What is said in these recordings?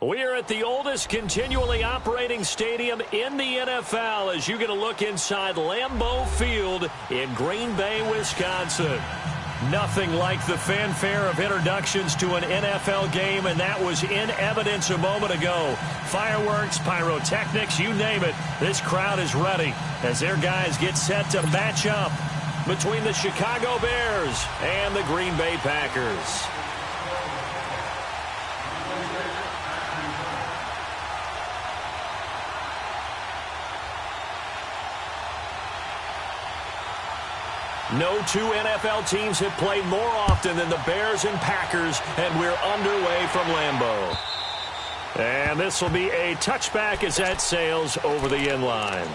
We're at the oldest continually operating stadium in the NFL as you get a look inside Lambeau Field in Green Bay, Wisconsin. Nothing like the fanfare of introductions to an NFL game, and that was in evidence a moment ago. Fireworks, pyrotechnics, you name it. This crowd is ready as their guys get set to match up between the Chicago Bears and the Green Bay Packers. No two NFL teams have played more often than the Bears and Packers, and we're underway from Lambeau. And this will be a touchback as that sails over the end line.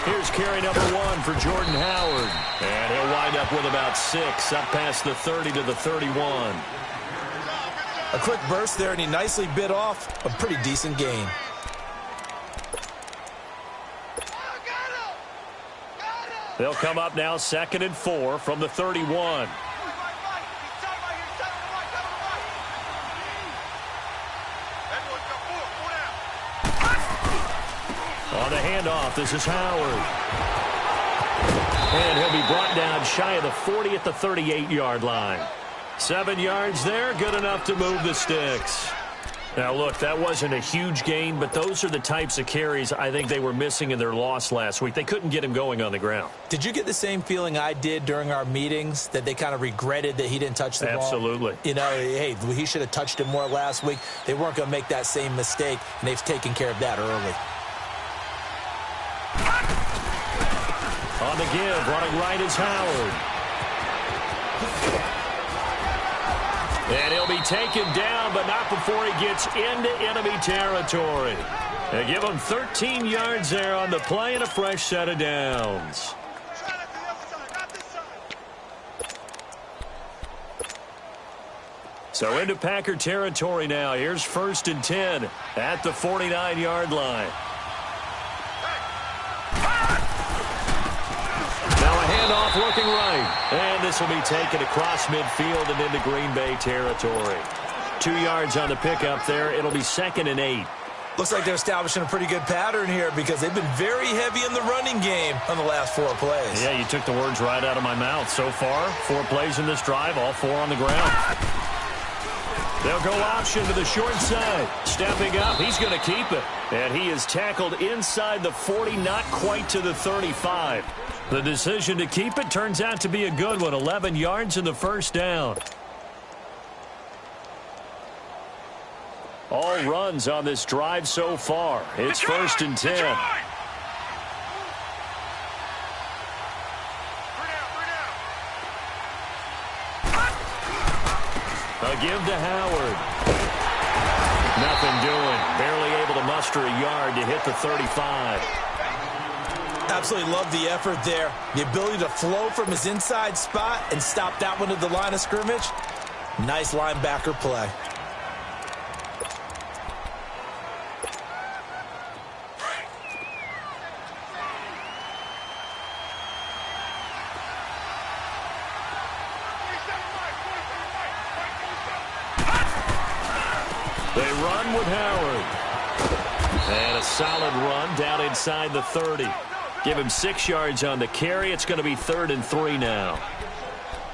Here's carry number 1 for Jordan Howard. And he'll wind up with about 6, up past the 30 to the 31. A quick burst there, and he nicely bit off a pretty decent gain. They'll come up now 2nd and 4 from the 31. On the handoff, this is Howard. And he'll be brought down shy of the 40 at the 38-yard line. 7 yards there, good enough to move the sticks. Now, look, that wasn't a huge gain, but those are the types of carries I think they were missing in their loss last week. They couldn't get him going on the ground. Did you get the same feeling I did during our meetings, that they kind of regretted that he didn't touch the ball? Absolutely. You know, hey, he should have touched it more last week. They weren't going to make that same mistake, and they've taken care of that early. On the give, running right is Howard. And he'll be taken down, but not before he gets into enemy territory. They give him 13 yards there on the play and a fresh set of downs. So into Packer territory now. Here's 1st and 10 at the 49-yard line. Handoff looking right. And this will be taken across midfield and into Green Bay territory. 2 yards on the pickup there. It'll be 2nd and 8. Looks like they're establishing a pretty good pattern here because they've been very heavy in the running game on the last 4 plays. Yeah, you took the words right out of my mouth. So far, 4 plays in this drive, all 4 on the ground. They'll go option to the short side. Stepping up, he's going to keep it. And he is tackled inside the 40, not quite to the 35. The decision to keep it turns out to be a good one. 11 yards in the first down. All runs on this drive so far. It's 1st and 10. A give to Howard. Nothing doing. Barely able to muster a yard to hit the 35. Absolutely love the effort there. The ability to flow from his inside spot and stop that one at the line of scrimmage. Nice linebacker play. They run with Howard. And a solid run down inside the 30. Give him 6 yards on the carry. It's going to be 3rd and 3 now.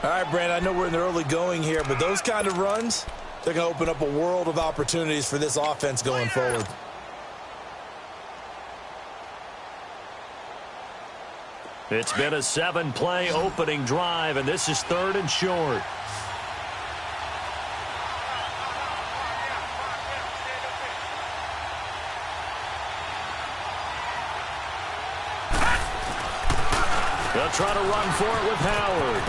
All right, Brandon, I know we're in the early going here, but those kind of runs, they're going to open up a world of opportunities for this offense going forward. It's been a 7-play opening drive, and this is 3rd and short. They'll try to run for it with Howard.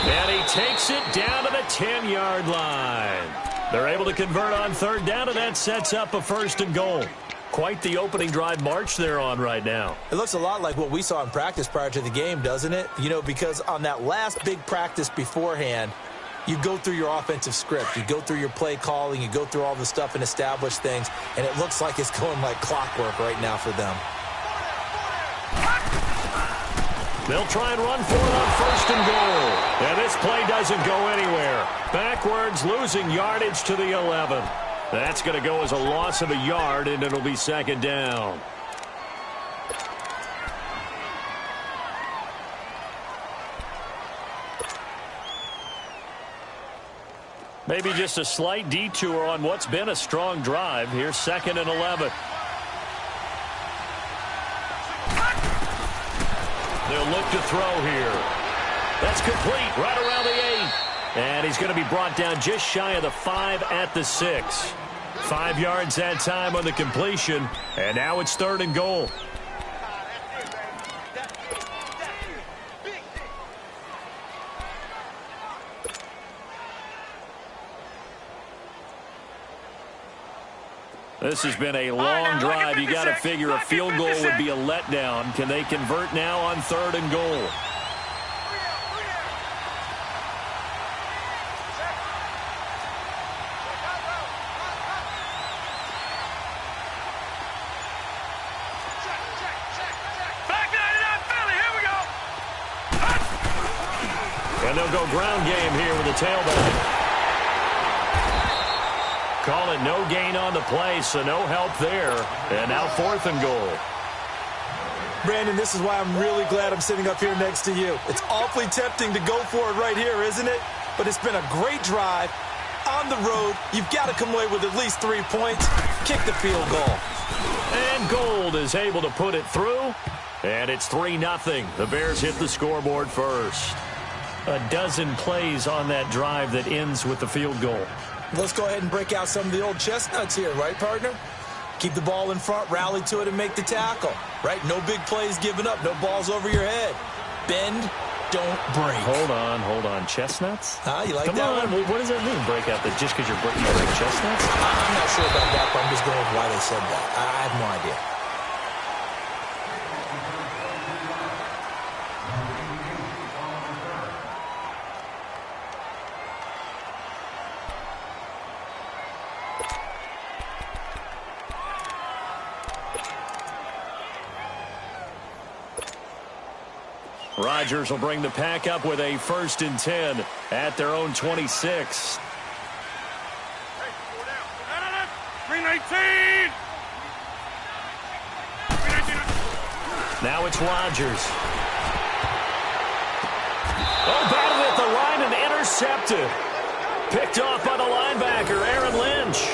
And he takes it down to the 10-yard line. They're able to convert on 3rd down, and that sets up a 1st and goal. Quite the opening drive march they're on right now. It looks a lot like what we saw in practice prior to the game, doesn't it? You know, because on that last big practice beforehand, you go through your offensive script. You go through your play calling. You go through all the stuff and establish things. And it looks like it's going like clockwork right now for them. They'll try and run for it on first and goal. And this play doesn't go anywhere. Backwards, losing yardage to the 11. That's going to go as a loss of a yard, and it'll be second down. Maybe just a slight detour on what's been a strong drive. Here's second and 11. They'll look to throw here. That's complete right around the 8. And he's going to be brought down just shy of the 5 at the 6. 5 yards that time on the completion. And now it's third and goal. This has been a long drive. You got to figure a field goal would be a letdown. Can they convert now on third and goal? And they'll go ground game here with the tailback. Call it no gain on the play, so no help there. And now fourth and goal. Brandon, this is why I'm really glad I'm sitting up here next to you. It's awfully tempting to go for it right here, isn't it? But it's been a great drive. On the road, you've got to come away with at least 3 points. Kick the field goal. And Gould is able to put it through. And it's 3-0. The Bears hit the scoreboard first. A dozen plays on that drive that ends with the field goal. Let's go ahead and break out some of the old chestnuts here, right, partner? Keep the ball in front, rally to it, and make the tackle, right? No big plays given up, no balls over your head. Bend, don't break. Hold on. Chestnuts? You like Come that on. one? What does that mean, break out? That just because you break chestnuts? I'm not sure about that, but I'm just going with why they said that. I have no idea. Rodgers will bring the pack up with a 1st and 10 at their own 26. 319. Now it's Rodgers. Oh, batted at the line and intercepted. Picked off by the linebacker, Aaron Lynch.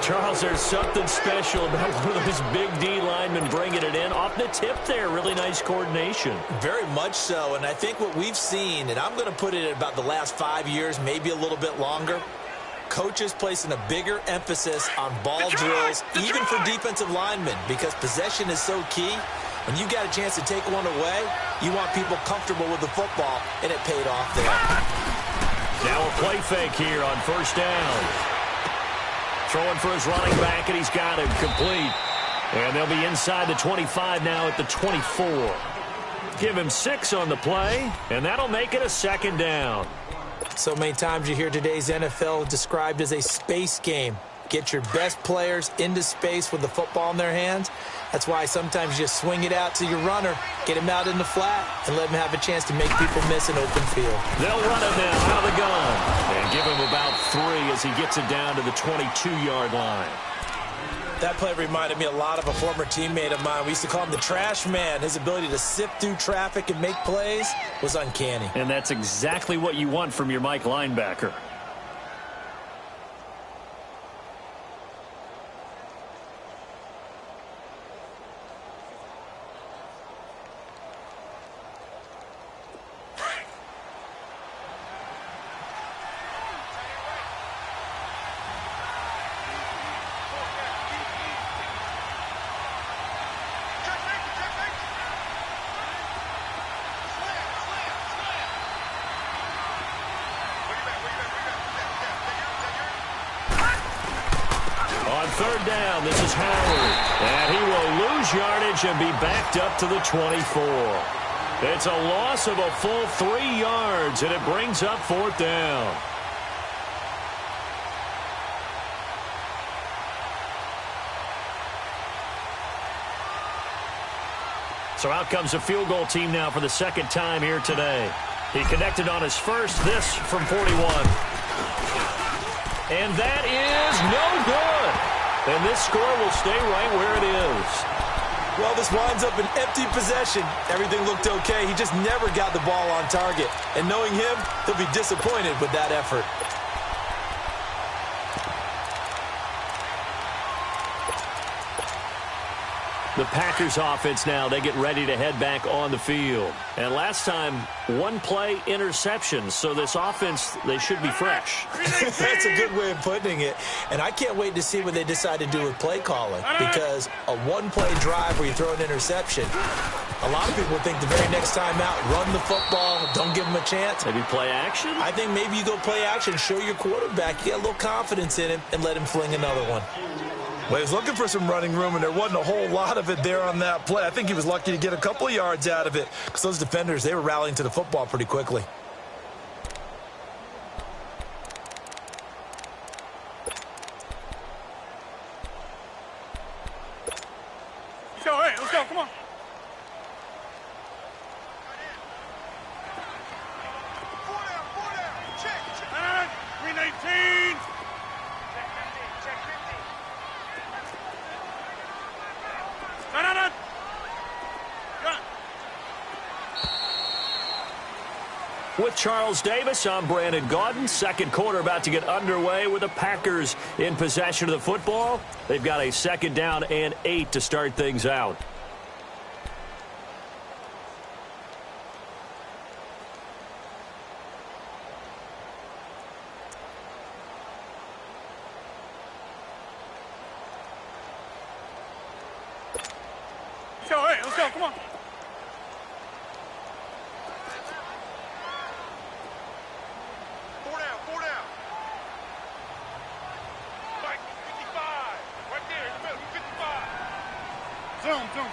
Charles, there's something special about one of those big D linemen bringing it in. Off the tip there, really nice coordination. Very much so, and I think what we've seen, and I'm going to put it at about the last 5 years, maybe a little bit longer, coaches placing a bigger emphasis on ball drills, even for defensive linemen, because possession is so key. When you got a chance to take one away, you want people comfortable with the football, and it paid off there. Now a play fake here on first down. Throwing for his running back, and he's got it complete. And they'll be inside the 25 now at the 24. Give him 6 on the play, and that'll make it a second down. So many times you hear today's NFL described as a space game. Get your best players into space with the football in their hands. That's why sometimes you just swing it out to your runner, get him out in the flat, and let him have a chance to make people miss an open field. They'll run it now out of the gun and give him about 3 as he gets it down to the 22-yard line. That play reminded me a lot of a former teammate of mine. We used to call him the trash man. His ability to sift through traffic and make plays was uncanny. And that's exactly what you want from your Mike linebacker. third down. This is Howard. And he will lose yardage and be backed up to the 24. It's a loss of a full 3 yards, and it brings up fourth down. So out comes a field goal team now for the second time here today. He connected on his first, this from 41. And that is no good. And this score will stay right where it is. Well, this winds up an empty possession. Everything looked okay. He just never got the ball on target. And knowing him, he'll be disappointed with that effort. The Packers offense now, they get ready to head back on the field. And last time, one play interception. So this offense, they should be fresh. That's a good way of putting it. And I can't wait to see what they decide to do with play calling. Because a one-play drive where you throw an interception, a lot of people think the very next time out, run the football, don't give them a chance. Maybe play action? I think maybe you go play action, show your quarterback, get a little confidence in him, and let him fling another one. Well, he was looking for some running room, and there wasn't a whole lot of it there on that play. I think he was lucky to get a couple of yards out of it. Because those defenders, they were rallying to the football pretty quickly. Hey, let's go, come on. Four down. Check. Green 18. No. With Charles Davis, I'm Brandon Gaudin. Second quarter about to get underway with the Packers in possession of the football. They've got a second down and 8 to start things out. Hey, let's go, come on. Four down. Like 55. Right there in the middle, 55. Zoom.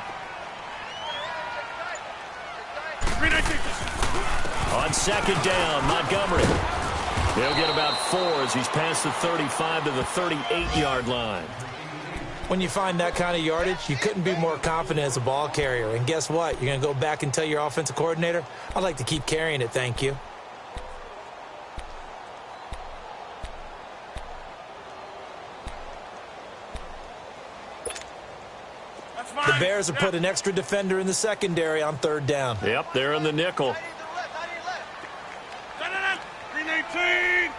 Green 18. On second down, Montgomery. He'll get about 4 as he's past the 35 to the 38-yard line. When you find that kind of yardage, you couldn't be more confident as a ball carrier. And guess what? You're going to go back and tell your offensive coordinator, I'd like to keep carrying it, thank you. The Bears have put an extra defender in the secondary on third down. Yep, they're in the nickel. Green 18.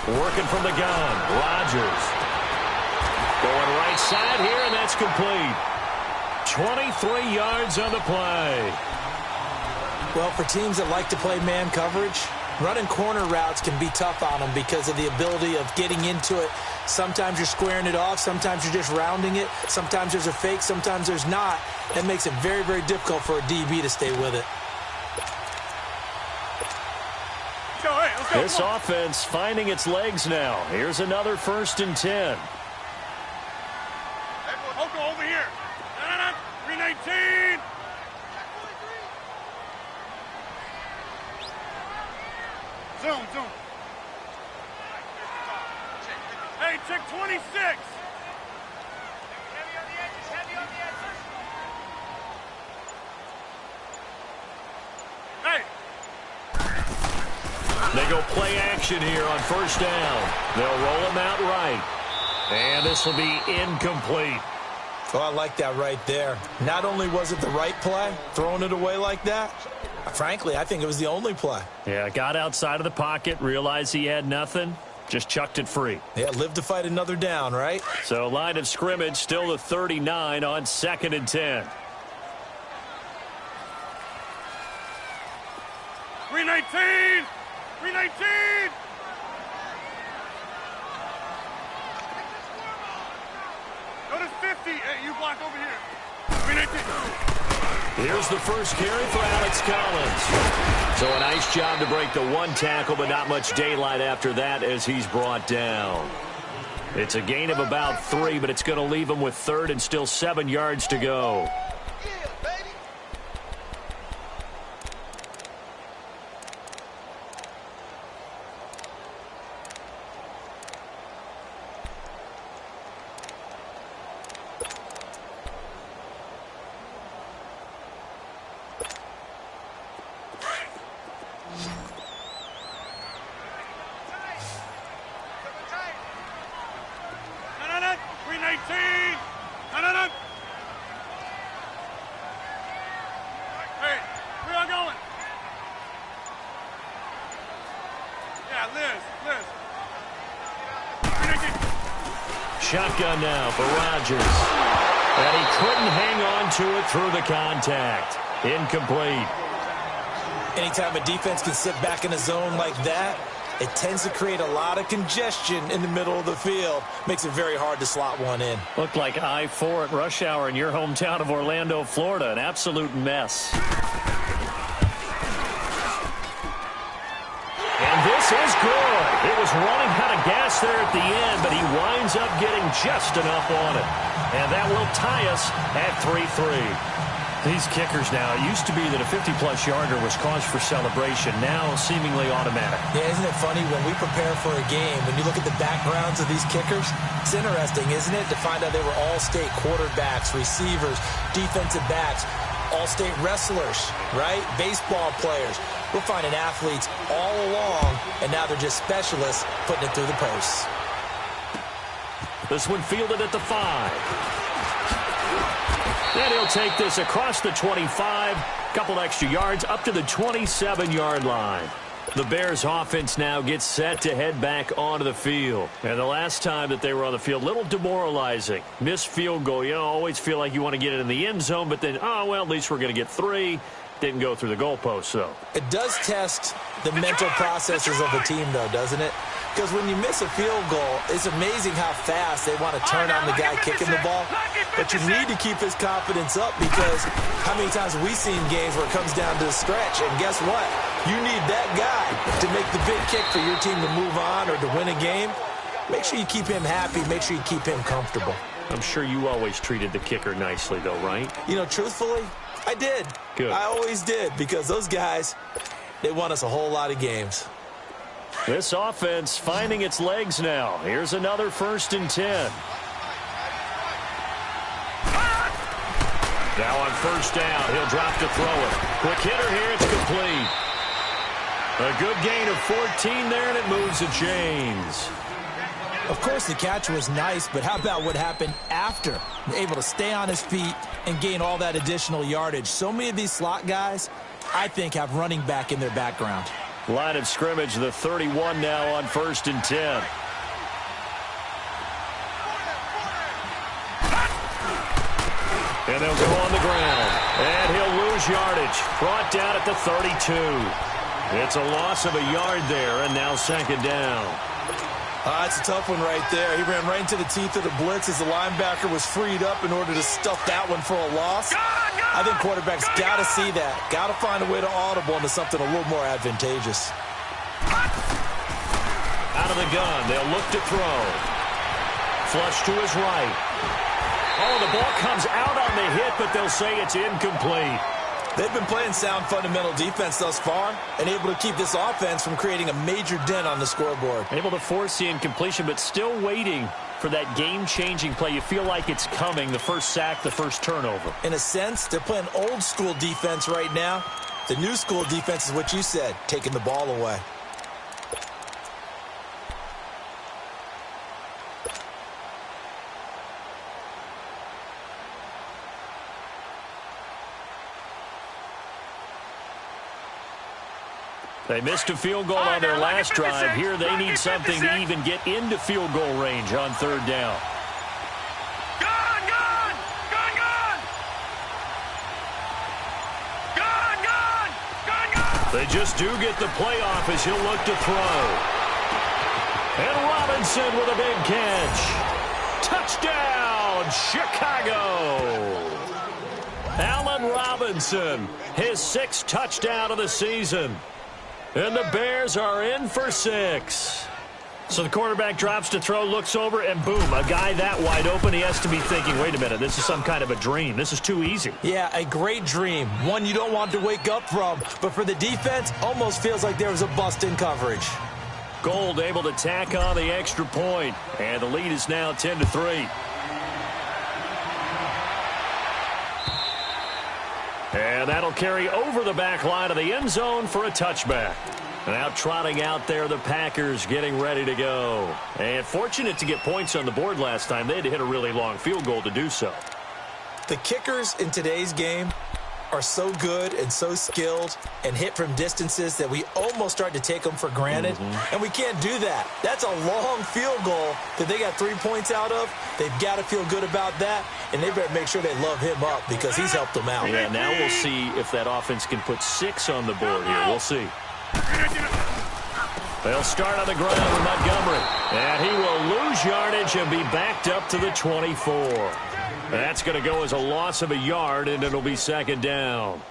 Working from the gun, Rodgers. Going right side here, and that's complete. 23 yards on the play. Well, for teams that like to play man coverage, running corner routes can be tough on them because of the ability of getting into it. Sometimes you're squaring it off. Sometimes you're just rounding it. Sometimes there's a fake. Sometimes there's not. That makes it very, very difficult for a DB to stay with it. This offense finding its legs now. Here's another 1st and 10. Oko over here. Green 18. Zoom. Hey, check 26. Heavy on the edges. Hey. They go play action here on first down. They'll roll him out right. And this will be incomplete. Oh, I like that right there. Not only was it the right play, throwing it away like that, frankly, I think it was the only play. Yeah, got outside of the pocket, realized he had nothing, just chucked it free. Yeah, live to fight another down, right? So line of scrimmage still the 39 on 2nd and 10. Green 18. Green 18! Go to 50. Hey, you block over here. Green 18. Here's the first carry for Alex Collins. So a nice job to break the one tackle, but not much daylight after that as he's brought down. It's a gain of about 3, but it's going to leave him with 3rd and still 7 yards to go. Shotgun now for Rodgers. And he couldn't hang on to it through the contact. Incomplete. Anytime a defense can sit back in a zone like that, it tends to create a lot of congestion in the middle of the field. Makes it very hard to slot one in. Looked like I-4 at rush hour in your hometown of Orlando, Florida. An absolute mess. And this is good. It was running out of gas there at the end, but he winds up getting just enough on it. And that will tie us at 3-3. These kickers now, it used to be that a 50-plus yarder was cause for celebration. Now seemingly automatic. Yeah, isn't it funny when we prepare for a game, when you look at the backgrounds of these kickers, it's interesting, isn't it, to find out they were all-state quarterbacks, receivers, defensive backs, all-state wrestlers, right? Baseball players. We're finding athletes all along, and now they're just specialists putting it through the posts. This one fielded at the 5. Then he'll take this across the 25, couple extra yards up to the 27-yard line. The Bears offense now gets set to head back onto the field. And the last time that they were on the field, a little demoralizing. Missed field goal. You know, always feel like you want to get it in the end zone, but then, oh, well, at least we're going to get 3. Didn't go through the goalpost, though. It does test the mental processes of a team, though, doesn't it? Because when you miss a field goal, it's amazing how fast they want to turn on the guy kicking the ball. But you need to keep his confidence up, because how many times have we seen games where it comes down to the stretch? And guess what? You need that guy to make the big kick for your team to move on or to win a game. Make sure you keep him happy. Make sure you keep him comfortable. I'm sure you always treated the kicker nicely, though, right? You know, truthfully, I did. Good. I always did, because those guys, they won us a whole lot of games. This offense finding its legs now. Here's another 1st and 10. Now on 1st down, he'll drop to throw it. Quick hitter here, it's complete. A good gain of 14 there, and it moves the chains. Of course, the catch was nice, but how about what happened after? Able to stay on his feet and gain all that additional yardage. So many of these slot guys, I think, have running back in their background. Line of scrimmage, the 31 now on 1st and 10. And they'll go on the ground. And he'll lose yardage. Brought down at the 32. It's a loss of a yard there, and now 2nd down. It's a tough one right there. He ran right into the teeth of the blitz as the linebacker was freed up in order to stuff that one for a loss. I think quarterbacks got to see that. Got to find a way to audible into something a little more advantageous. Out of the gun, they'll look to throw. Flush to his right. Oh, the ball comes out on the hit, but they'll say it's incomplete. They've been playing sound fundamental defense thus far and able to keep this offense from creating a major dent on the scoreboard. Able to force the incompletion, but still waiting for that game-changing play. You feel like it's coming, the first sack, the first turnover. In a sense, they're playing old-school defense right now. The new-school defense is what you said, taking the ball away. They missed a field goal on their last drive. Here they need something to even get into field goal range on 3rd down. Gone! They just do get the playoff as he'll look to throw. And Robinson with a big catch. Touchdown, Chicago! Allen Robinson, his 6th touchdown of the season. And the Bears are in for 6. So the quarterback drops to throw, looks over, and boom, a guy that wide open, he has to be thinking, wait a minute, this is some kind of a dream. This is too easy. Yeah, a great dream. One you don't want to wake up from. But for the defense, almost feels like there was a bust in coverage. Gold able to tack on the extra point. And the lead is now 10-3. And that'll carry over the back line of the end zone for a touchback. Now trotting out there, the Packers getting ready to go. And fortunate to get points on the board last time. They had to hit a really long field goal to do so. The kickers in today's game are so good and so skilled and hit from distances that we almost start to take them for granted. And we can't do that. That's a long field goal that they got 3 points out of. They've got to feel good about that, and they better make sure they love him up because he's helped them out. Yeah, now we'll see if that offense can put 6 on the board here. We'll see. They'll start on the ground with Montgomery. And he will lose yardage and be backed up to the 24. That's going to go as a loss of a yard, and it'll be 2nd down.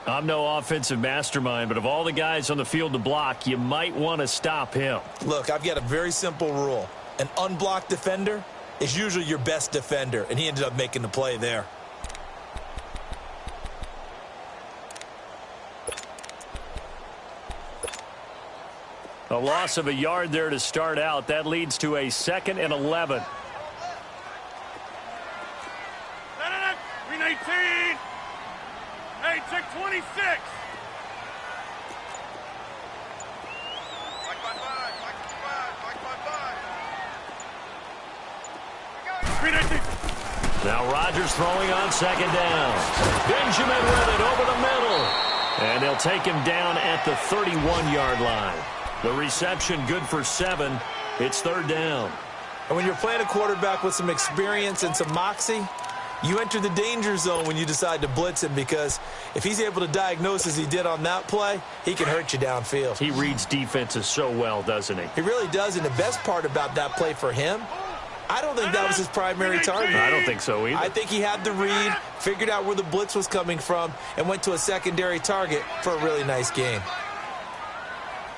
I'm no offensive mastermind, but of all the guys on the field to block, you might want to stop him. Look, I've got a very simple rule. An unblocked defender is usually your best defender, and he ended up making the play there. A loss of a yard there to start out. That leads to a 2nd and 11. 319. Hey, check 26. Like my 5. 319. Now Rodgers throwing on 2nd down. Benjamin with it over the middle. And they'll take him down at the 31-yard line. The reception good for 7. It's 3rd down. And when you're playing a quarterback with some experience and some moxie, you enter the danger zone when you decide to blitz him because if he's able to diagnose as he did on that play, he can hurt you downfield. He reads defenses so well, doesn't he? He really does, and the best part about that play for him, I don't think that was his primary target. I don't think so either. I think he had the read, figured out where the blitz was coming from, and went to a secondary target for a really nice game.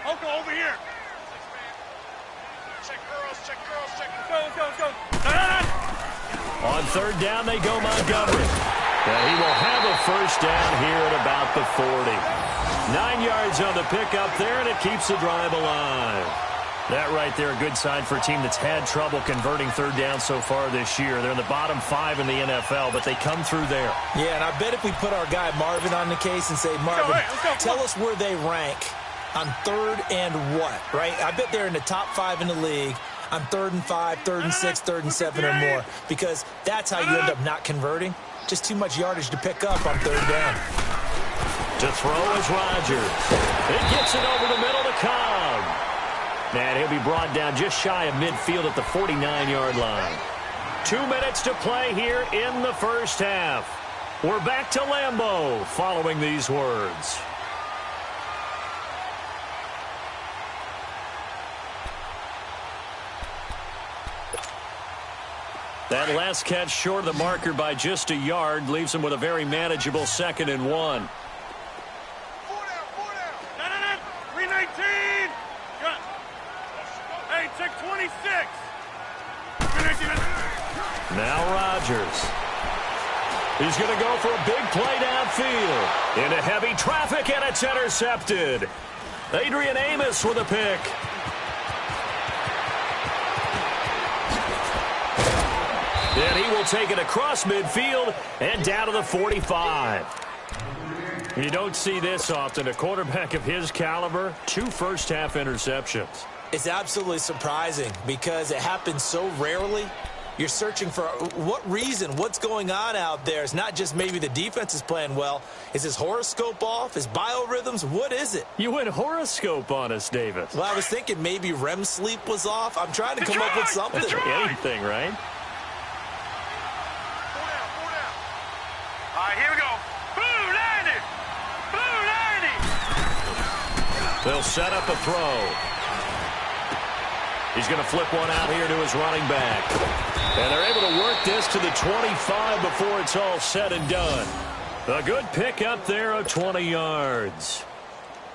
Oko, over here. Check girls, check girls, check. Let's go. On 3rd down, they go Montgomery. And he will have a 1st down here at about the 40. 9 yards on the pickup there, and it keeps the drive alive. That right there, a good sign for a team that's had trouble converting 3rd down so far this year. They're in the bottom 5 in the NFL, but they come through there. Yeah, and I bet if we put our guy Marvin on the case and say, Marvin, let's go. tell us where they rank on 3rd and what, right? I bet they're in the top 5 in the league on 3rd and 5, 3rd and 6, 3rd and 7 or more, because that's how you end up not converting. Just too much yardage to pick up on 3rd down. To throw is Rodgers. He gets it over the middle to Cobb. And he'll be brought down just shy of midfield at the 49-yard line. 2 minutes to play here in the 1st half. We're back to Lambeau following these words. That last catch short of the marker by just a yard leaves him with a very manageable 2nd and 1. 4 down. 319. Hey, check 26. 319. Now Rodgers. He's going to go for a big play downfield. Into heavy traffic, and it's intercepted. Adrian Amos with a pick. And he will take it across midfield and down to the 45. You don't see this often. A quarterback of his caliber, 2 first-half interceptions. It's absolutely surprising because it happens so rarely. You're searching for what reason, what's going on out there. It's not just maybe the defense is playing well. Is his horoscope off? His biorhythms? What is it? You went horoscope on us, Davis. Well, I was thinking maybe REM sleep was off. I'm trying to come up with something. Anything, right? 4 down. All right, here we go. Blue 90. They'll set up a throw. He's going to flip one out here to his running back. And they're able to work this to the 25 before it's all said and done. A good pick up there of 20 yards.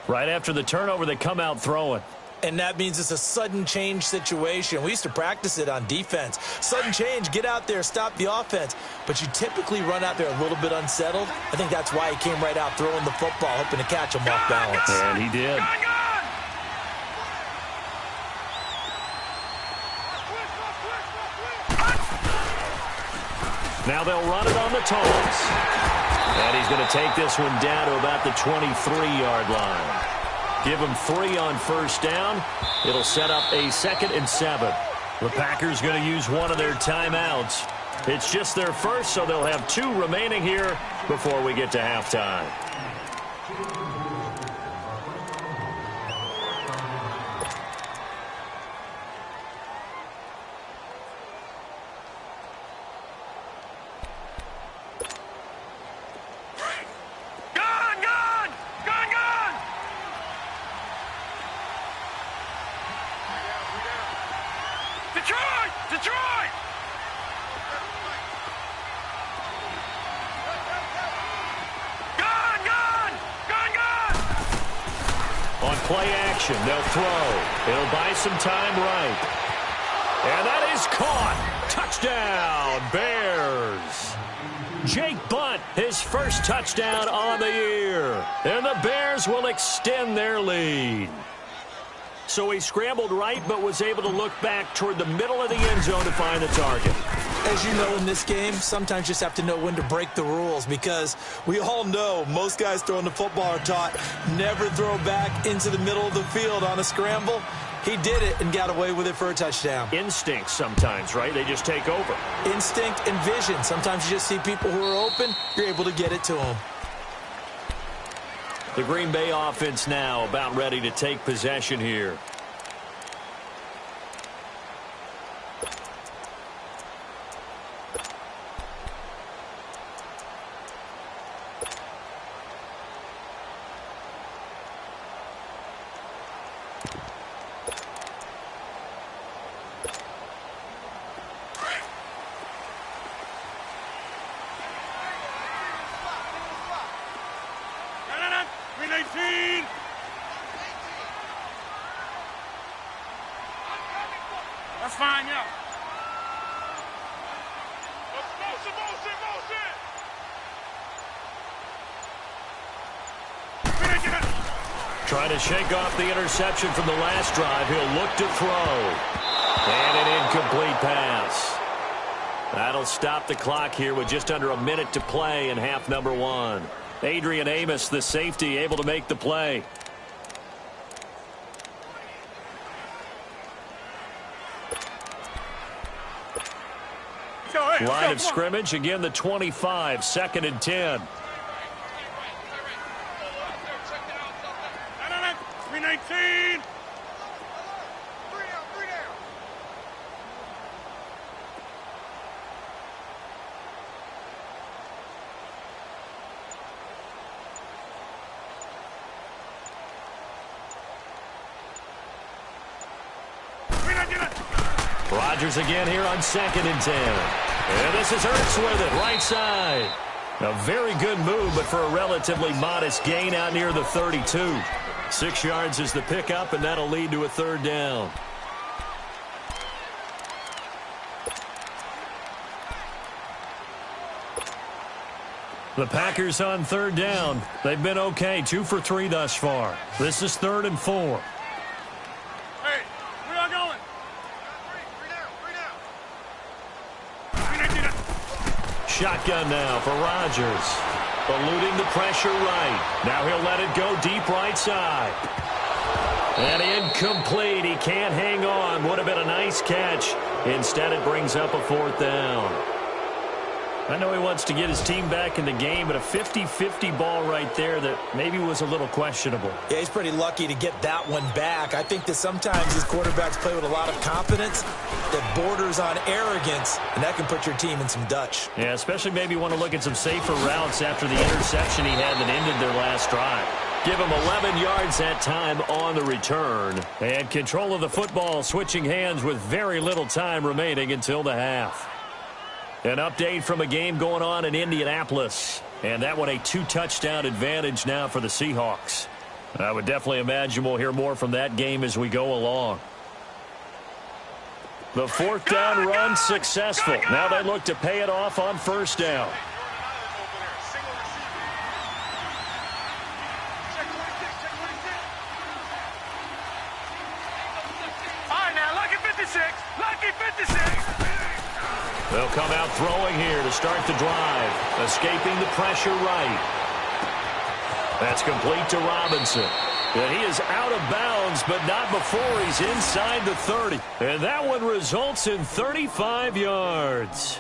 Right after the turnover, they come out throwing. And that means it's a sudden change situation. We used to practice it on defense. Sudden change, get out there, stop the offense. But you typically run out there a little bit unsettled. I think that's why he came right out throwing the football, hoping to catch him off balance. And he did. Now they'll run it on the toss. And he's going to take this one down to about the 23-yard line. Give him 3 on first down. It'll set up a 2nd and 7. The Packers going to use one of their timeouts. It's just their first, so they'll have 2 remaining here before we get to halftime. Play action. They'll throw. It'll buy some time right. And that is caught. Touchdown, Bears. Jake Butt, his first touchdown on the year. And the Bears will extend their lead. So he scrambled right, but was able to look back toward the middle of the end zone to find the target. As you know in this game, sometimes you just have to know when to break the rules because we all know most guys throwing the football are taught never throw back into the middle of the field on a scramble. He did it and got away with it for a touchdown. Instinct sometimes, right? They just take over. Instinct and vision. Sometimes you just see people who are open, you're able to get it to them. The Green Bay offense now about ready to take possession here. That's fine, yeah. Trying to shake off the interception from the last drive. He'll look to throw. And an incomplete pass. That'll stop the clock here with just under a minute to play in half number 1. Adrian Amos, the safety, able to make the play. Line of scrimmage, again the 25, 2nd and 10. 319. Rodgers again here on 2nd and 10. And this is Ertz with it, right side. A very good move, but for a relatively modest gain out near the 32. 6 yards is the pickup, and that'll lead to a 3rd down. The Packers on 3rd down. They've been okay, 2 for 3 thus far. This is 3rd and 4. Hey, where y'all going? Shotgun now for Rodgers. Eluding the pressure right. Now he'll let it go deep right side. And incomplete. He can't hang on. Would have been a nice catch. Instead, it brings up a 4th down. I know he wants to get his team back in the game, but a 50-50 ball right there that maybe was a little questionable. Yeah, he's pretty lucky to get that one back. I think that sometimes these quarterbacks play with a lot of confidence that borders on arrogance, and that can put your team in some Dutch. Yeah, especially maybe want to look at some safer routes after the interception he had that ended their last drive. Give him 11 yards that time on the return. And control of the football switching hands with very little time remaining until the half. An update from a game going on in Indianapolis. And that one a 2-touchdown advantage now for the Seahawks. I would definitely imagine we'll hear more from that game as we go along. The 4th down run successful. Now they look to pay it off on 1st down. They'll come out throwing here to start the drive. Escaping the pressure right. That's complete to Robinson. And he is out of bounds, but not before he's inside the 30. And that one results in 35 yards.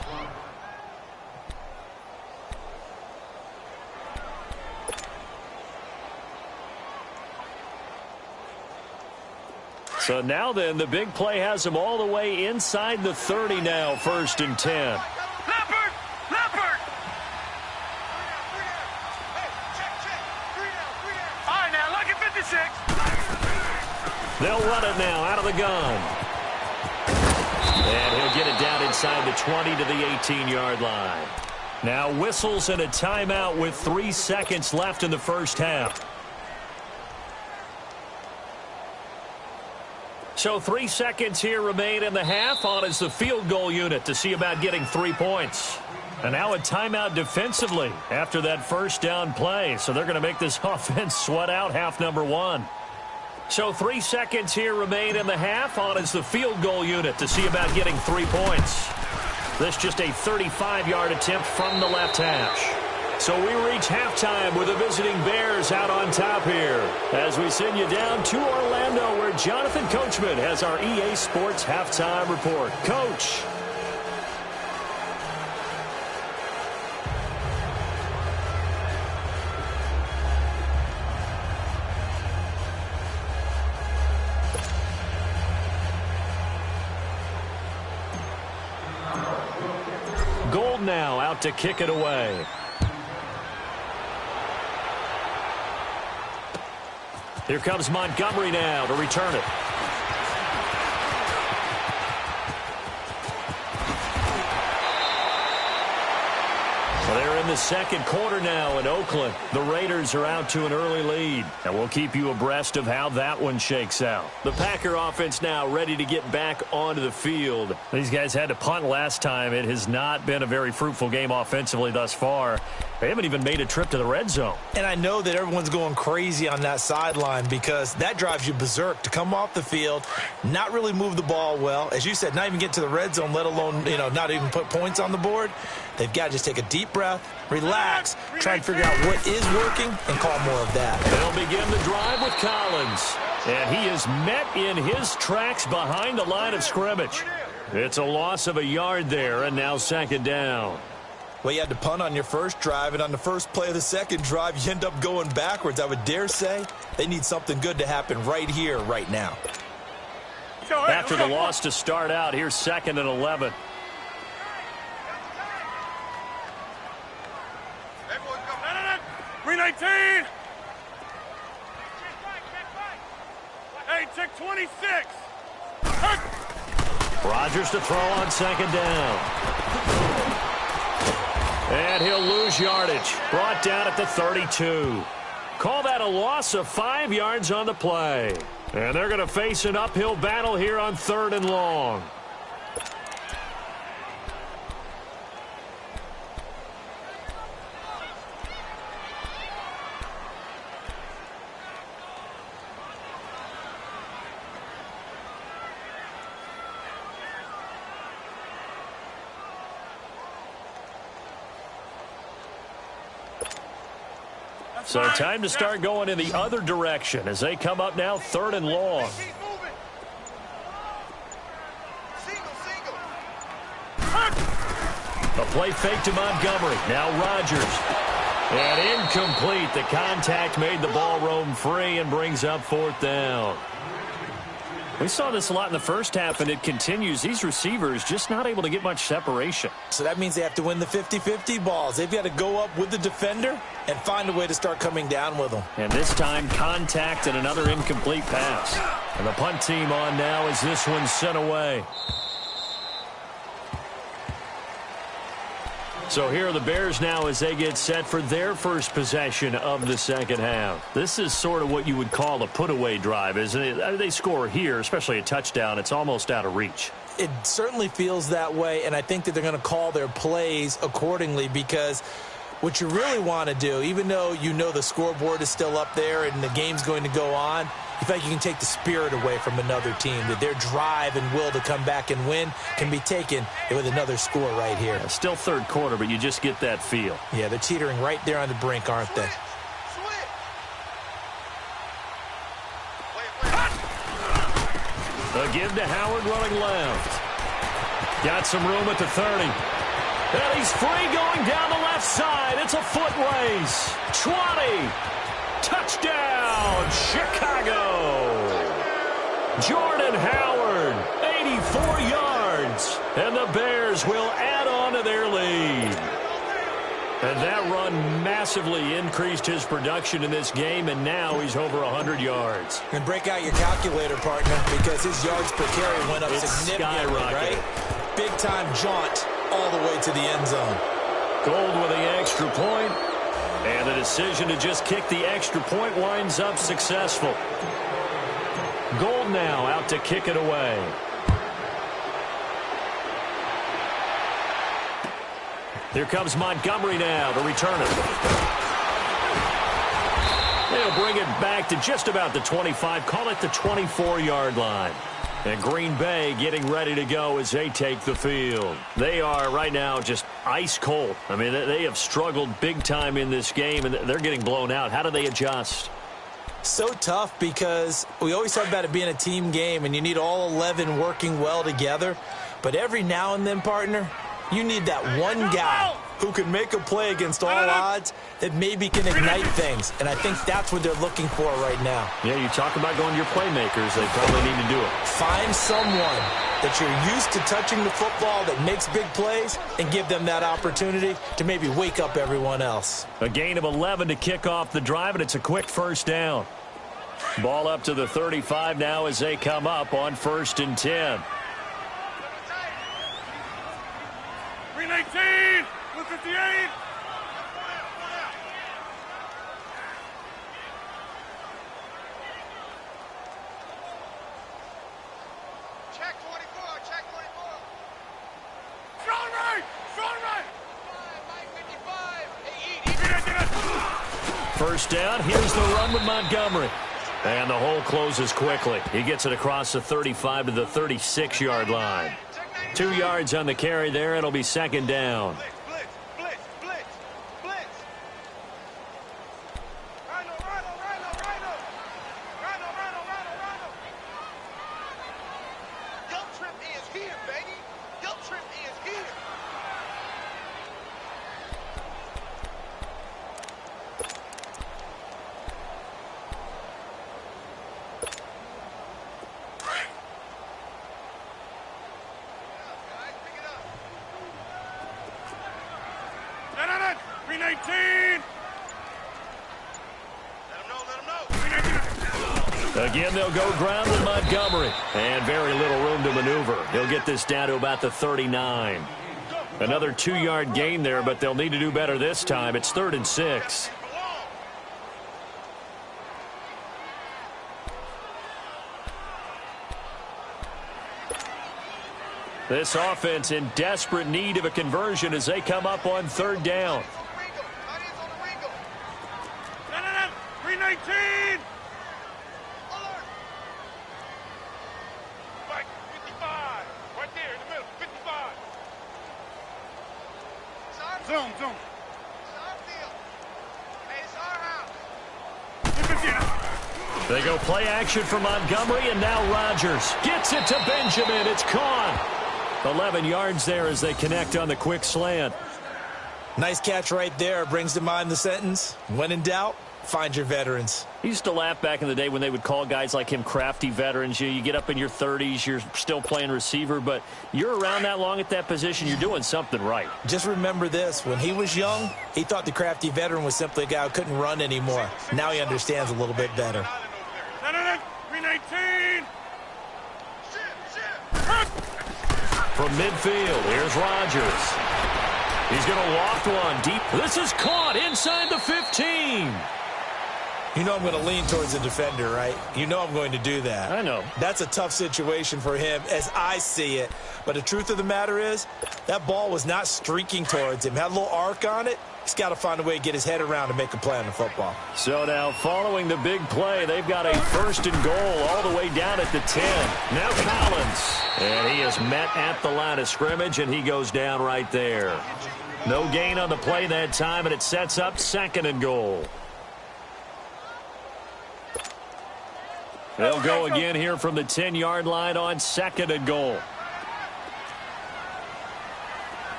So now then, the big play has him all the way inside the 30 now, 1st and 10. Leopard! Leopard! All right, now, look at 56. They'll run it now out of the gun. And he'll get it down inside the 20 to the 18-yard line. Now whistles and a timeout with 3 seconds left in the 1st half. So 3 seconds here remain in the half. On is the field goal unit to see about getting 3 points. And now a timeout defensively after that 1st down play. So they're going to make this offense sweat out half number 1. So 3 seconds here remain in the half. On is the field goal unit to see about getting 3 points. This just a 35-yard attempt from the left hash. So we reach halftime with the visiting Bears out on top here as we send you down to Orlando where Jonathan Coachman has our EA Sports halftime report. Coach. Gold now out to kick it away. Here comes Montgomery now to return it. Well, they're in the 2nd quarter now in Oakland. The Raiders are out to an early lead. And we'll keep you abreast of how that one shakes out. The Packer offense now ready to get back onto the field. These guys had to punt last time. It has not been a very fruitful game offensively thus far. They haven't even made a trip to the red zone. And I know that everyone's going crazy on that sideline because that drives you berserk to come off the field, not really move the ball well. As you said, not even get to the red zone, let alone, not even put points on the board. They've got to just take a deep breath, relax, try and figure out what is working, and call more of that. They'll begin the drive with Collins. And he is met in his tracks behind the line of scrimmage. It's a loss of a yard there, and now 2nd down. Well, you had to punt on your first drive, and on the first play of the 2nd drive, you end up going backwards. I would dare say they need something good to happen right here, right now. After the loss to start out, here's 2nd and 11. 319. Hey, check 26. Rodgers to throw on 2nd down. And he'll lose yardage. Brought down at the 32. Call that a loss of 5 yards on the play. And they're going to face an uphill battle here on 3rd and long. So time to start going in the other direction as they come up now 3rd and long. A play fake to Montgomery. Now Rodgers. And incomplete. The contact made the ball roam free and brings up 4th down. We saw this a lot in the first half, and it continues. These receivers just not able to get much separation. So that means they have to win the 50-50 balls. They've got to go up with the defender and find a way to start coming down with them. And this time, contact and another incomplete pass. And the punt team on now as this one's sent away. So here are the Bears now as they get set for their first possession of the second half. This is sort of what you would call a put-away drive, isn't it? They score here, especially a touchdown. It's almost out of reach. It certainly feels that way, and I think that they're going to call their plays accordingly because what you really want to do, even though you know the scoreboard is still up there and the game's going to go on, you feel like you can take the spirit away from another team, that their drive and will to come back and win can be taken with another score right here. Still third quarter, but you just get that feel. Yeah, they're teetering right there on the brink, aren't they? A give to Howard running left. Got some room at the 30. And he's free going down the left side. It's a foot race. 20. Touchdown, Chicago. Jordan Howard, 84 yards. And the Bears will add on to their lead. And that run massively increased his production in this game, and now he's over 100 yards. And break out your calculator, partner, because his yards per carry went up significantly, right? Big-time jaunt all the way to the end zone. Gold with the extra point. And the decision to just kick the extra point winds up successful. Gold now out to kick it away. Here comes Montgomery now to return it. They'll bring it back to just about the 25, call it the 24-yard line. And Green Bay getting ready to go as they take the field. They are right now just ice cold. I mean, they have struggled big time in this game, and they're getting blown out. How do they adjust? So tough because we always talk about it being a team game, and you need all 11 working well together. But every now and then, partner, you need that one guy who can make a play against all odds that maybe can ignite things. And I think that's what they're looking for right now. Yeah, you talk about going to your playmakers. They probably need to do it. Find someone that you're used to touching the football that makes big plays and give them that opportunity to maybe wake up everyone else. A gain of 11 to kick off the drive, and it's a quick first down. Ball up to the 35 now as they come up on 1st and 10. 319, 158. Check 24, check 24. Strong right, strong right. 55. First down, here's the run with Montgomery. And the hole closes quickly. He gets it across the 35 to the 36-yard line. 2 yards on the carry there. It'll be second down. Blitz, blitz, blitz, blitz. Rhino. Guilt trip is here, baby. Guilt trip is here. Guys, pick it up. 319. Let him know. 319. Again, they'll go ground with Montgomery. And very little room to maneuver. He'll get this down to about the 39. Another 2-yard gain there, but they'll need to do better this time. It's 3rd and 6. This offense in desperate need of a conversion as they come up on 3rd down. 319. Mike, 55. Right there in the middle. 55. Zoom. They go play action for Montgomery, and now Rodgers gets it to Benjamin. It's caught. 11 yards there as they connect on the quick slant. Nice catch right there. Brings to mind the sentence, when in doubt, find your veterans. He used to laugh back in the day when they would call guys like him crafty veterans. You get up in your 30s, you're still playing receiver, but you're around that long at that position, you're doing something right. Just remember this. When he was young, he thought the crafty veteran was simply a guy who couldn't run anymore. Now he understands a little bit better. 319. From midfield, here's Rodgers. He's going to loft one deep. This is caught inside the 15. You know I'm going to lean towards the defender, right? You know I'm going to do that. I know. That's a tough situation for him as I see it. But the truth of the matter is, that ball was not streaking towards him. Had a little arc on it. He's got to find a way to get his head around and make a play on the football. So now, following the big play, they've got a 1st and goal all the way down at the 10. Now Collins. And he is met at the line of scrimmage, and he goes down right there. No gain on the play that time, and it sets up 2nd and goal. They'll go again here from the 10-yard line on 2nd and goal.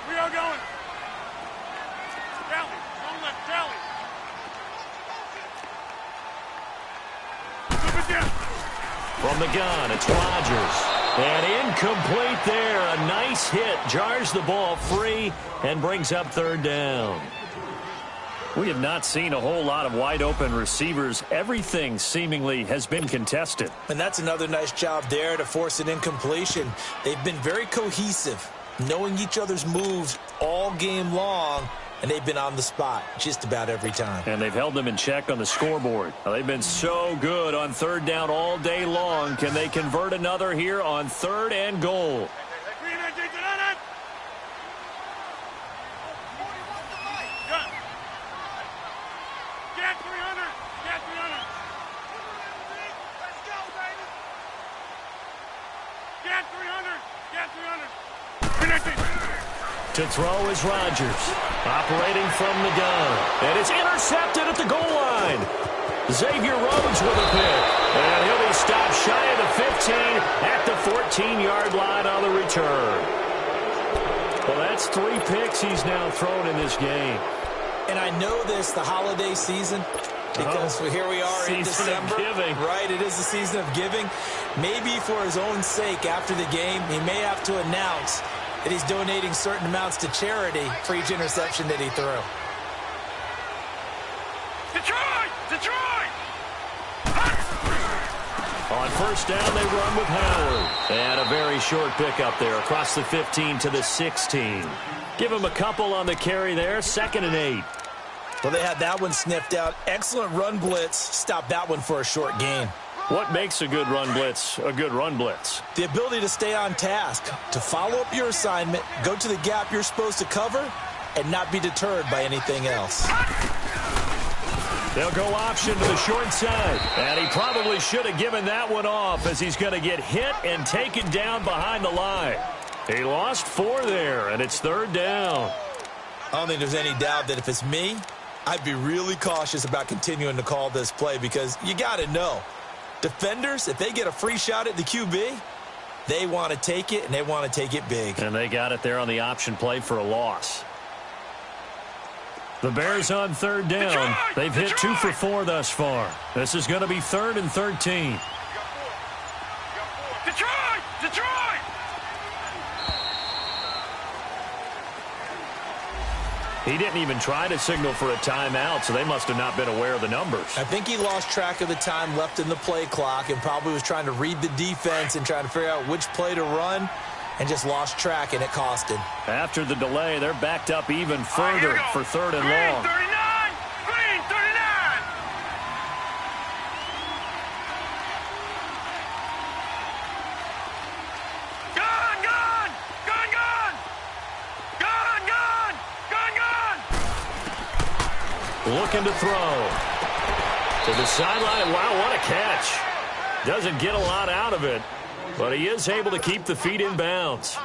We are going. Tally. Don't let Tally. Move it down. From the gun, it's Rodgers. And incomplete there. A nice hit. Jars the ball free and brings up 3rd down. We have not seen a whole lot of wide-open receivers. Everything seemingly has been contested. And that's another nice job there to force an incompletion. They've been very cohesive, knowing each other's moves all game long, and they've been on the spot just about every time. And they've held them in check on the scoreboard. Now, they've been so good on 3rd down all day long. Can they convert another here on 3rd and goal? To throw is Rodgers, operating from the gun. And it's intercepted at the goal line. Xavier Rhodes with a pick. And he'll be stopped shy of the 15 at the 14-yard line on the return. Well, that's 3 picks he's now thrown in this game. And I know this, the holiday season, because here we are in December. Right, it is the season of giving. Maybe for his own sake, after the game, he may have to announce that he's donating certain amounts to charity for each interception that he threw. Detroit! Detroit! On 1st down, they run with Howard. And a very short pickup there across the 15 to the 16. Give him a couple on the carry there. 2nd and 8. Well, they had that one sniffed out. Excellent run blitz. Stopped that one for a short gain. What makes a good run blitz a good run blitz? The ability to stay on task, to follow up your assignment, go to the gap you're supposed to cover, and not be deterred by anything else. They'll go option to the short side. And he probably should have given that one off as he's going to get hit and taken down behind the line. He lost 4 there, and it's 3rd down. I don't think there's any doubt that if it's me, I'd be really cautious about continuing to call this play because you got to know. Defenders, if they get a free shot at the QB, they want to take it, and they want to take it big. And they got it there on the option play for a loss. The Bears on 3rd down. They've hit 2 for 4 thus far. This is going to be 3rd and 13. Detroit! Detroit! He didn't even try to signal for a timeout, so they must have not been aware of the numbers. I think he lost track of the time left in the play clock and probably was trying to read the defense and trying to figure out which play to run and just lost track, and it cost him. After the delay, they're backed up even further for 3rd and long. 39! Green, 39! Gun, gun! Gun, gun! Gun, gun! Gun, gun! Looking to throw. To the sideline. Wow, what a catch. Doesn't get a lot out of it, but he is able to keep the feet in bounds.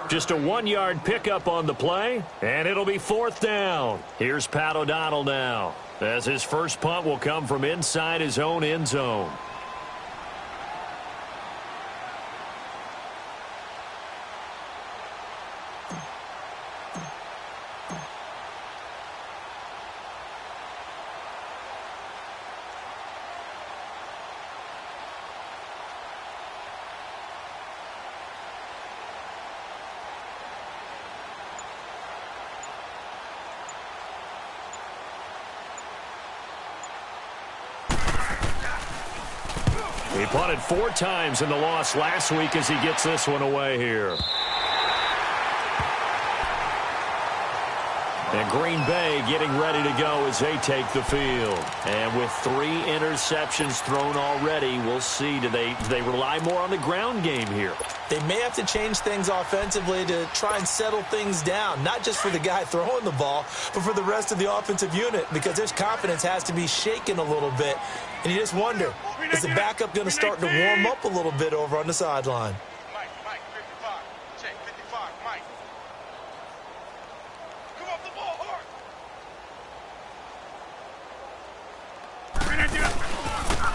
Just a 1-yard pickup on the play, and it'll be 4th down. Here's Pat O'Donnell now, as his first punt will come from inside his own end zone. punted 4 times in the loss last week as he gets this one away here. And Green Bay getting ready to go as they take the field. And with 3 interceptions thrown already, we'll see. Do they rely more on the ground game here? They may have to change things offensively to try and settle things down, not just for the guy throwing the ball, but for the rest of the offensive unit, because their confidence has to be shaken a little bit. And you just wonder, is the backup going to start to warm up a little bit over on the sideline? Mike, 55. Check, 55, Mike. Come off the ball hard.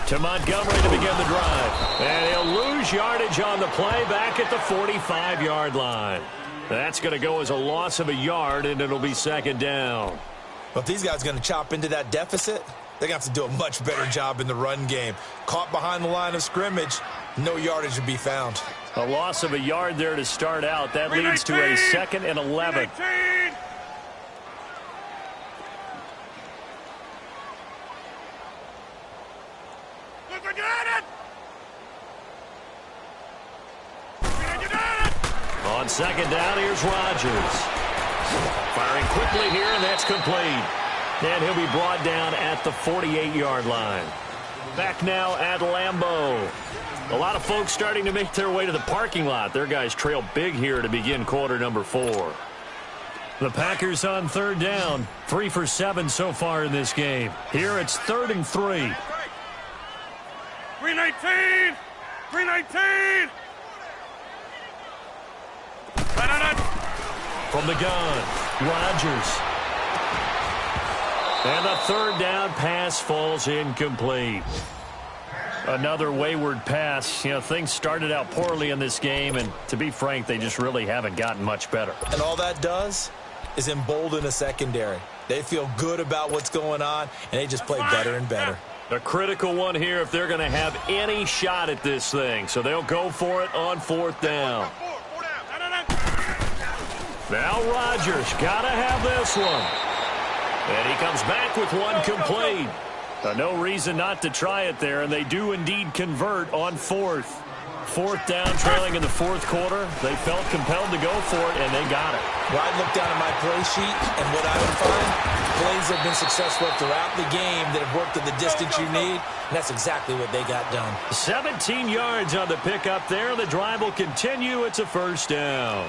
To Montgomery to begin the drive. And he'll lose yardage on the play back at the 45-yard line. That's going to go as a loss of a yard, and it'll be second down. Well, if these guys are going to chop into that deficit, they're going to have to do a much better job in the run game. Caught behind the line of scrimmage, no yardage to be found. A loss of a yard there to start out. That leads to a 2nd and 11. On second down, here's Rodgers. Firing quickly here, and that's complete. And he'll be brought down at the 48-yard line. Back now at Lambeau. A lot of folks starting to make their way to the parking lot. Their guys trail big here to begin quarter number 4. The Packers on 3rd down. 3 for 7 so far in this game. Here it's 3rd and 3. 319! 319! From the gun, Rodgers. And the 3rd down pass falls incomplete. Another wayward pass. You know, things started out poorly in this game, and to be frank, they just really haven't gotten much better. And all that does is embolden a secondary. They feel good about what's going on, and they just play better and better. A critical one here if they're going to have any shot at this thing. So they'll go for it on 4th down. Now Rodgers got to have this one. And he comes back with one complete. No reason not to try it there, and they do indeed convert on 4th. 4th down, trailing in the 4th quarter. They felt compelled to go for it, and they got it. Well, I'd look down at my play sheet, and what I would find, plays have been successful throughout the game that have worked at the distance you need, and that's exactly what they got done. 17 yards on the pickup there. The drive will continue. It's a 1st down.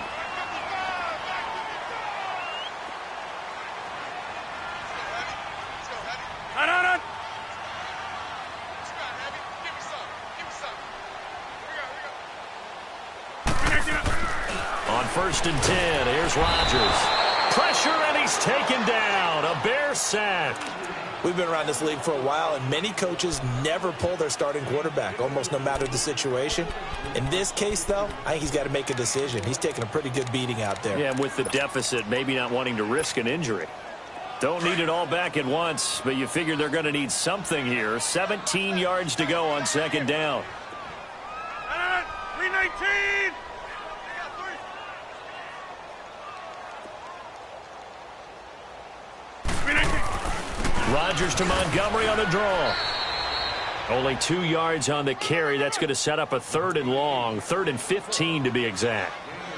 On 1st and 10, here's Rodgers. Pressure, and he's taken down. A Bear sack. We've been around this league for a while, and many coaches never pull their starting quarterback, almost no matter the situation. In this case, though, I think he's got to make a decision. He's taking a pretty good beating out there. Yeah, and with the deficit, maybe not wanting to risk an injury. Don't need it all back at once, but you figure they're going to need something here. 17 yards to go on 2nd down. 319! Rodgers to Montgomery on the draw. Only 2 yards on the carry. That's going to set up a 3rd and long, 3rd and 15 to be exact.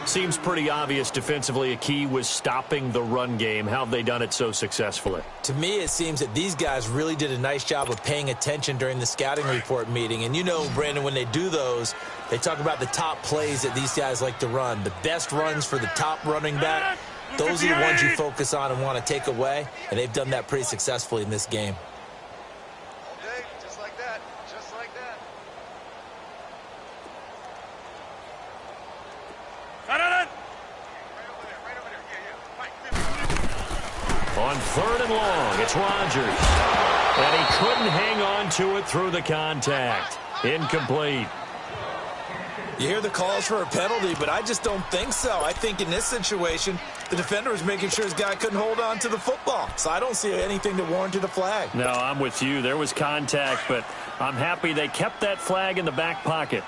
Seems pretty obvious defensively a key was stopping the run game. How have they done it so successfully? To me, it seems that these guys really did a nice job of paying attention during the scouting report meeting. And you know, Brandon, when they do those, they talk about the top plays that these guys like to run. The best runs for the top running back, those are the ones you focus on and want to take away. And they've done that pretty successfully in this game. All day, just like that. Just like that. Right over there. Yeah. Mike, On 3rd and long, it's Rodgers. And he couldn't hang on to it through the contact. Incomplete. You hear the calls for a penalty, but I just don't think so. I think in this situation, the defender was making sure his guy couldn't hold on to the football. So I don't see anything to warrant a flag. No, I'm with you. There was contact, but I'm happy they kept that flag in the back pocket.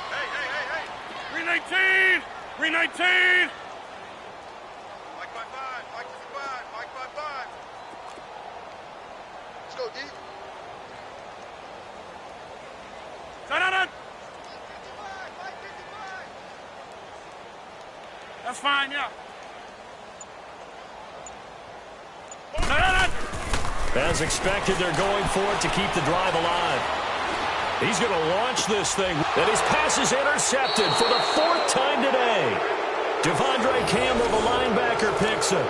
Hey. 319! 319! Mike by 5. Mike 55. Mike by 5. Let's go, D. That's fine, yeah. As expected, they're going for it to keep the drive alive. He's going to launch this thing, and his pass is intercepted for the 4th time today. Devondre Campbell, the linebacker, picks it.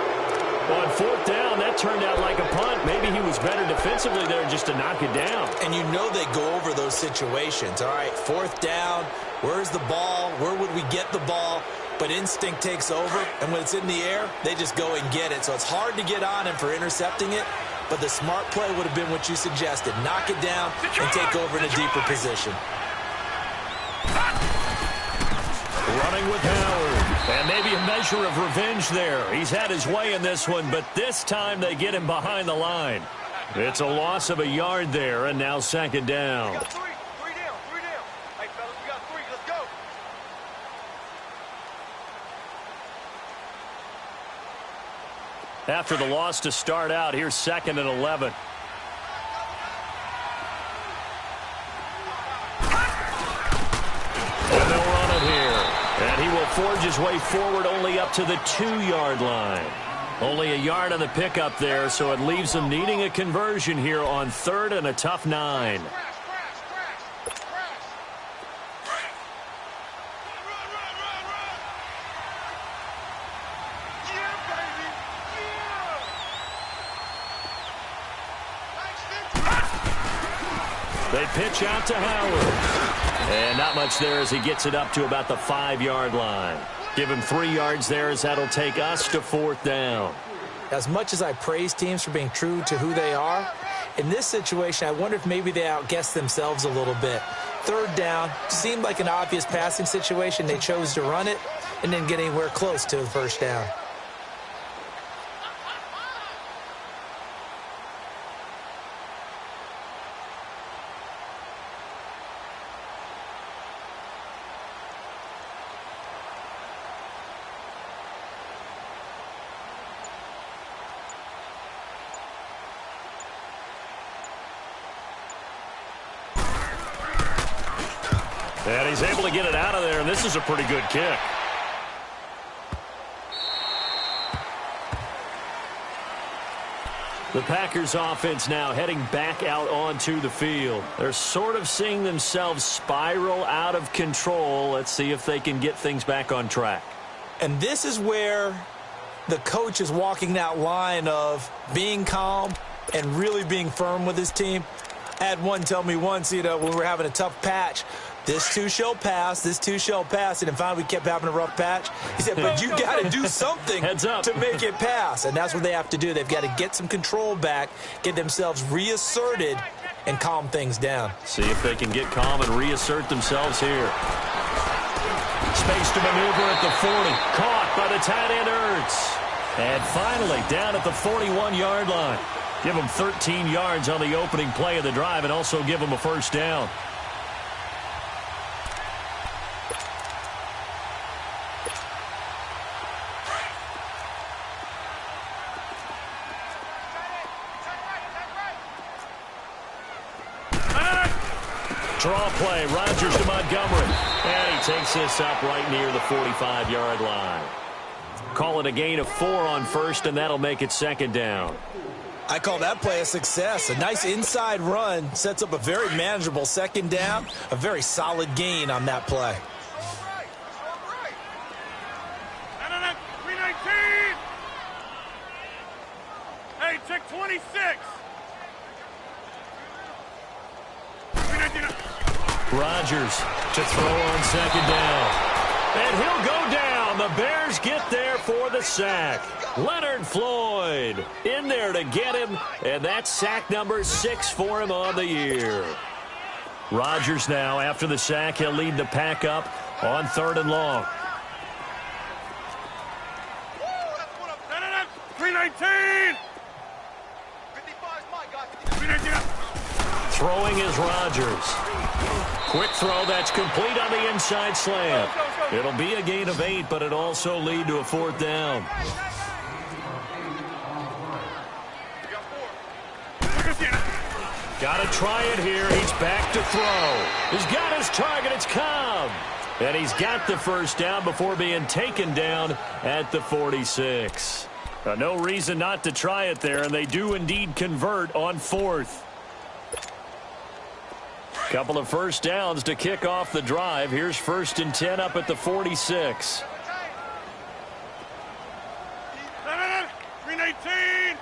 On 4th down, that turned out like a punt. Maybe he was better defensively there just to knock it down. And you know they go over those situations. All right, 4th down, where's the ball? Where would we get the ball? But instinct takes over, and when it's in the air, they just go and get it. So it's hard to get on him for intercepting it, but the smart play would have been what you suggested. Knock it down and take over in a deeper position. Running with Howard. And maybe a measure of revenge there. He's had his way in this one, but this time they get him behind the line. It's a loss of a yard there, and now 2nd down. We got three down. Hey, fellas, we got 3. Let's go. After the loss to start out, here's 2nd and 11. And they'll run it here. And he will forge his way forward only up to the 2-yard line. Only a yard on the pickup there, so it leaves them needing a conversion here on 3rd and a tough 9. Crash. Run. Yeah, baby. Yeah. They pitch out to Howard. And not much there as he gets it up to about the 5-yard line. Give him 3 yards there as that'll take us to 4th down. As much as I praise teams for being true to who they are, in this situation, I wonder if maybe they outguessed themselves a little bit. 3rd down seemed like an obvious passing situation. They chose to run it and didn't get anywhere close to the 1st down. And he's able to get it out of there, and this is a pretty good kick. The Packers offense now heading back out onto the field. They're sort of seeing themselves spiral out of control. Let's see if they can get things back on track. And this is where the coach is walking that line of being calm and really being firm with his team. I had one tell me once, when we were having a tough patch, this too shall pass, this too shall pass. And then finally we kept having a rough patch. He said, but you got to do something to make it pass. And that's what they have to do. They've got to get some control back, get themselves reasserted, and calm things down. See if they can get calm and reassert themselves here. Space to maneuver at the 40. Caught by the tight end Ertz. And finally down at the 41-yard line. Give them 13 yards on the opening play of the drive and also give them a 1st down. Draw play, Rodgers to Montgomery. And he takes this up right near the 45-yard line. Call it a gain of 4 on 1st, and that'll make it 2nd down. I call that play a success. A nice inside run sets up a very manageable 2nd down. A very solid gain on that play. No. 319. Hey, check 26. 319. Rodgers to throw on 2nd down. And he'll go down. The Bears get there for the sack. Leonard Floyd in there to get him, and that's sack number 6 for him on the year. Rodgers now, after the sack, he'll lead the pack up on 3rd and long. 319. 319. Throwing is Rodgers. Quick throw, that's complete on the inside slant. It'll be a gain of 8, but it also lead to a 4th down. Got to try it here. He's back to throw. He's got his target. It's Cobb. And he's got the first down before being taken down at the 46. No reason not to try it there, and they do indeed convert on 4th. Couple of first downs to kick off the drive. Here's 1st and 10 up at the 46. 319.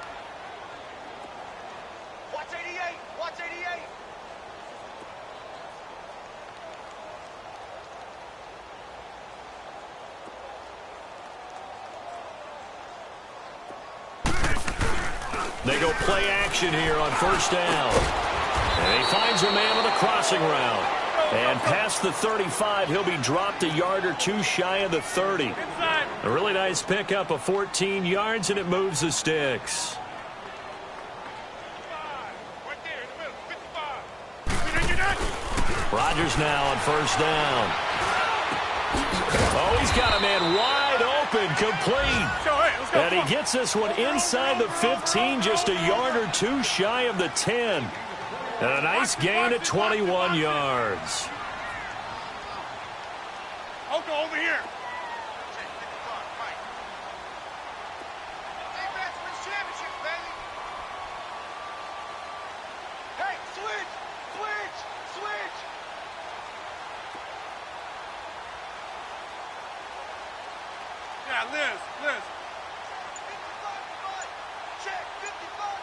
Watch 88. Watch 88. They go play action here on 1st down. And he finds a man on the crossing route. And past the 35, he'll be dropped a yard or two shy of the 30. A really nice pickup of 14 yards, and it moves the sticks. Rodgers now on 1st down. Oh, he's got a man wide open, complete. And he gets this one inside the 15, just a yard or two shy of the 10. And a nice gain at 21 yards. Oko over here. Hey, switch! Switch! Switch! Yeah, Liz. Check, 55,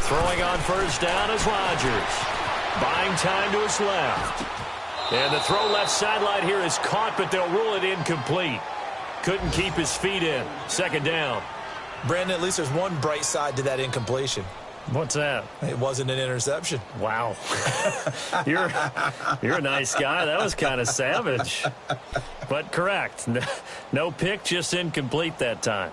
Throwing on 1st down is Rodgers. Buying time to his left. And the throw left sideline here is caught, but they'll rule it incomplete. Couldn't keep his feet in. 2nd down. Brandon, at least there's one bright side to that incompletion. What's that? It wasn't an interception. Wow. You're a nice guy. That was kind of savage. But correct. No pick, just incomplete that time.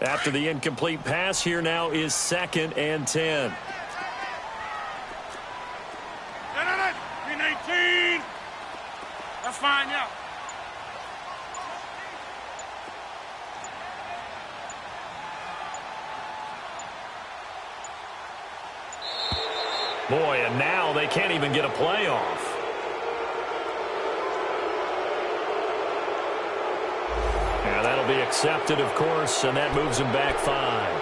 After the incomplete pass, here now is 2nd and 10. 319. That's fine now. Boy, and now they can't even get a play off. Yeah, that'll be accepted, of course, and that moves him back 5.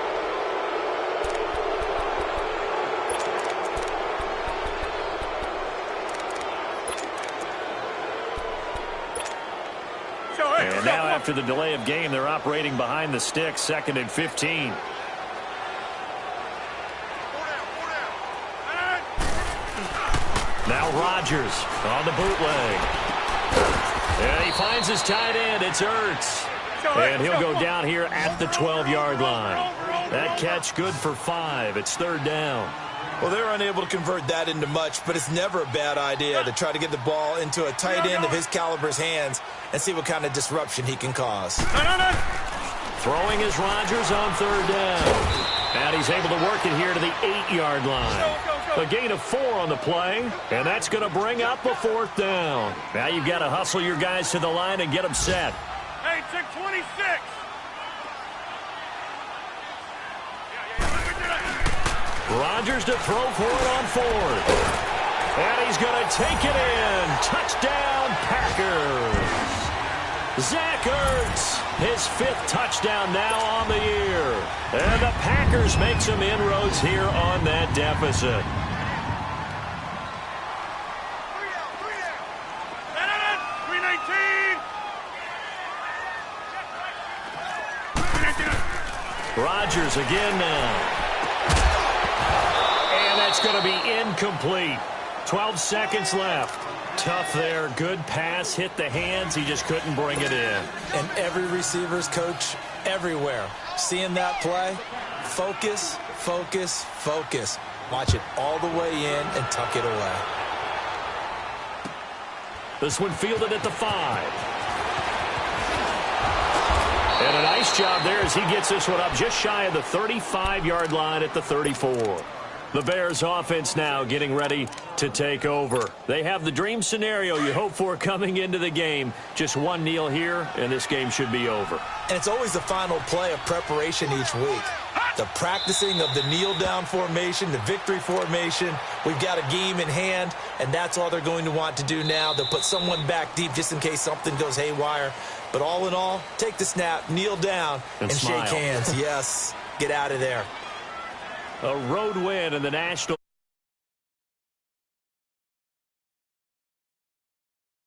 And now after the delay of game, they're operating behind the sticks, 2nd and 15. Now Rodgers on the bootleg. And he finds his tight end. It's Ertz. And he'll go down here at the 12-yard line. That catch good for 5. It's 3rd down. Well, they're unable to convert that into much, but it's never a bad idea to try to get the ball into a tight end of his caliber's hands and see what kind of disruption he can cause. Throwing is Rodgers on 3rd down. And he's able to work it here to the 8-yard line. A gain of 4 on the play, and that's going to bring up a 4th down. Now you've got to hustle your guys to the line and get them set. Hey, check 26. Rodgers to throw for it on 4th. And he's going to take it in. Touchdown, Packers. Zach Ertz, his 5th touchdown now on the year. And the Packers make some inroads here on that deficit. Rodgers again now. And that's going to be incomplete. 12 seconds left. Tough there. Good pass. Hit the hands. He just couldn't bring it in. And every receiver's coach everywhere. Seeing that play, focus, focus, focus. Watch it all the way in and tuck it away. This one fielded at the 5. And a nice job there as he gets this one up just shy of the 35-yard line at the 34. The Bears offense now getting ready to take over. They have the dream scenario you hope for coming into the game. Just one kneel here, and this game should be over. And it's always the final play of preparation each week. The practicing of the kneel-down formation, the victory formation. We've got a game in hand, and that's all they're going to want to do now. They'll put someone back deep just in case something goes haywire. But all in all, take the snap, kneel down, and shake hands. Yes, get out of there. A road win in the National